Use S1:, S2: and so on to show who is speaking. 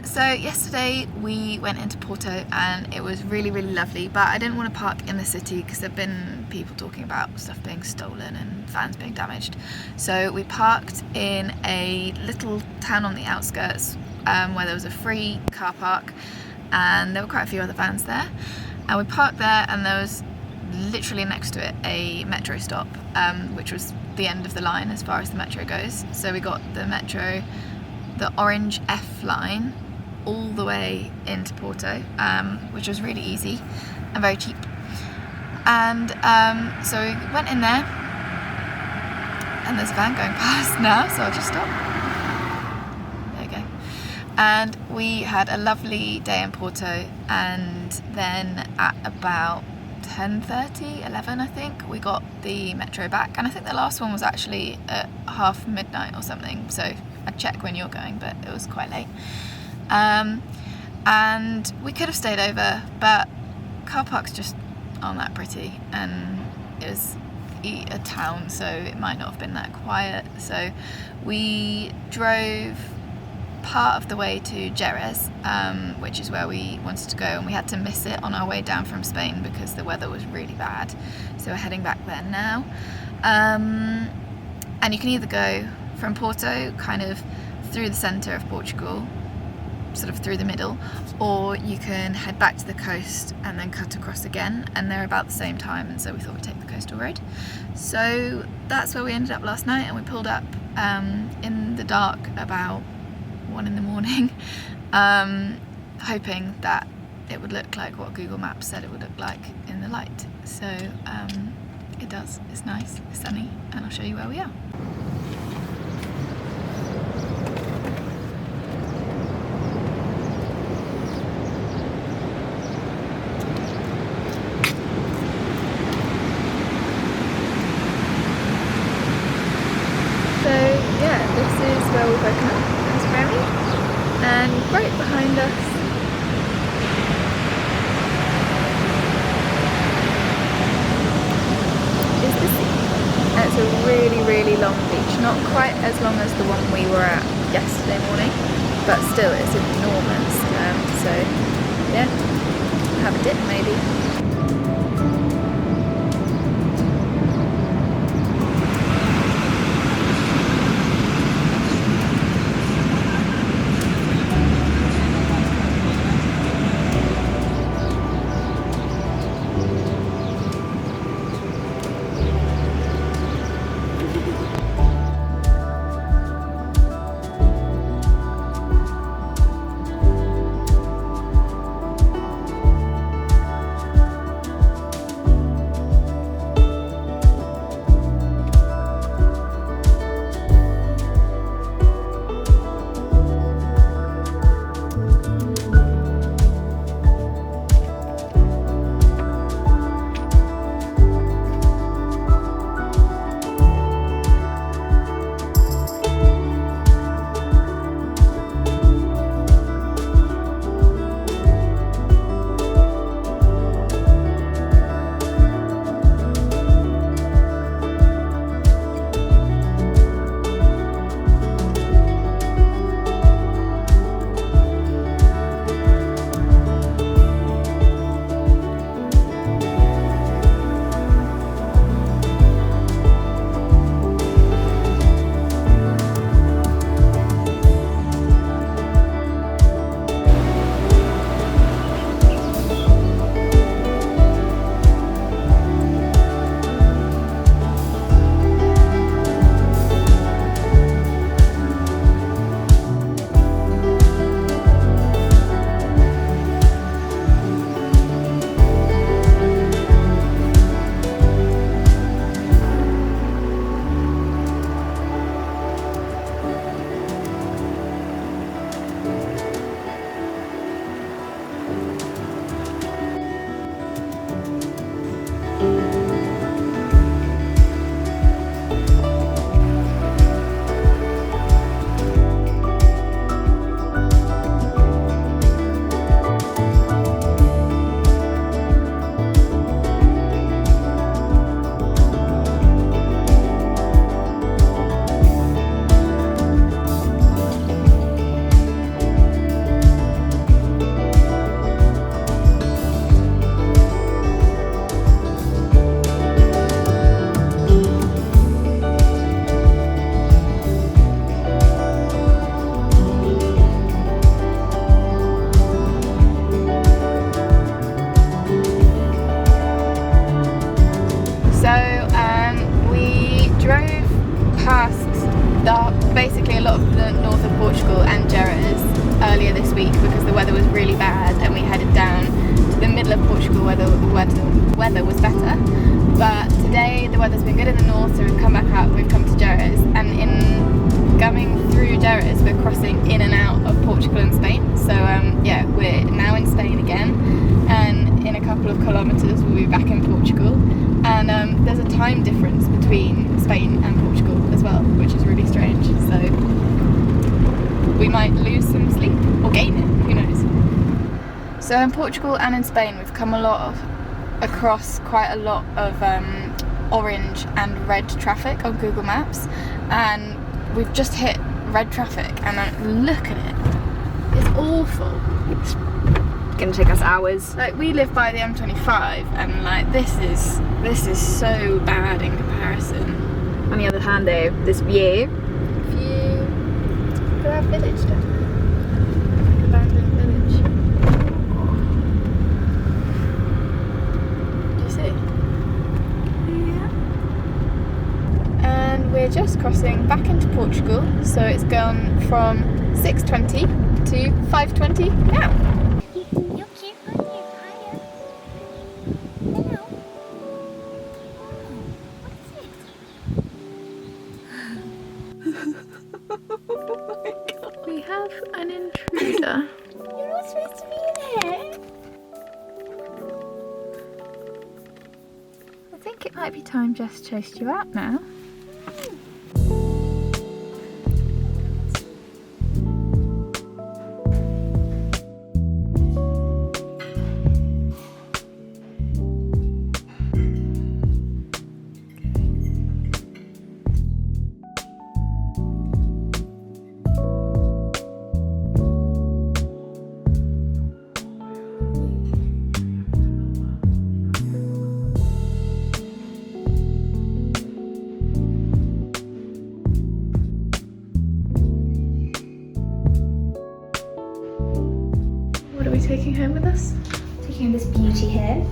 S1: So yesterday we went into Porto and it was really lovely, but I didn't want to park in the city because there have been people talking about stuff being stolen and vans being damaged. So we parked in a little town on the outskirts where there was a free car park and there were quite a few other vans there. And we parked there and there was literally next to it a metro stop, which was the end of the line as far as the metro goes. So we got the metro, the orange F line, all the way into Porto, which was really easy and very cheap. And so we went in there, and there's a van going past now, so I'll just stop. There you go. And we had a lovely day in Porto, and then at about 10:30, 11 I think, we got the metro back, and I think the last one was actually at half midnight or something, so I'd check when you're going, but it was quite late. And we could have stayed over, but car parks just aren't that pretty, and it was a town, so it might not have been that quiet. So we drove part of the way to Gêres, which is where we wanted to go, and we had to miss it on our way down from Spain because the weather was really bad. So we're heading back there now. And you can either go from Porto, kind of through the centre of Portugal, sort of through the middle, or you can head back to the coast and then cut across again, and they're about the same time, and so we thought we'd take the coastal road. So that's where we ended up last night, and we pulled up in the dark about 1 in the morning, hoping that it would look like what Google Maps said it would look like in the light. So it does. It's nice, it's sunny, and I'll show you where we are. This is where we've woken up. There's Remy, and right behind us is the sea. And it's a really long beach, not quite as long as the one we were at yesterday morning, but still it's enormous. So yeah, have a dip maybe. middle of Portugal where the weather was better, but today the weather's been good in the north, so we've come back up, we've come to Gêres, and in coming through Gêres we're crossing in and out of Portugal and Spain. So yeah, we're now in Spain again, and in a couple of kilometres we'll be back in Portugal. And there's a time difference between Spain and Portugal as well, which is really strange, so we might lose some sleep or gain it, who knows. So in Portugal and in Spain we've come across quite a lot of orange and red traffic on Google Maps, and we've just hit red traffic, and look at it, it's awful. It's gonna take us hours. Like, we live by the M25, and like this is so bad in comparison.
S2: On the other hand though, this view.
S1: Look at our village down there. Abandoned village. Do you see? Yeah. And we're just crossing back into Portugal, so it's gone from 6:20 to 5:20 now. We have an intruder.
S2: You're not supposed to be in here.
S1: I think it might be time Jess chased you out now. What are we taking home with us?
S2: Taking this beauty here.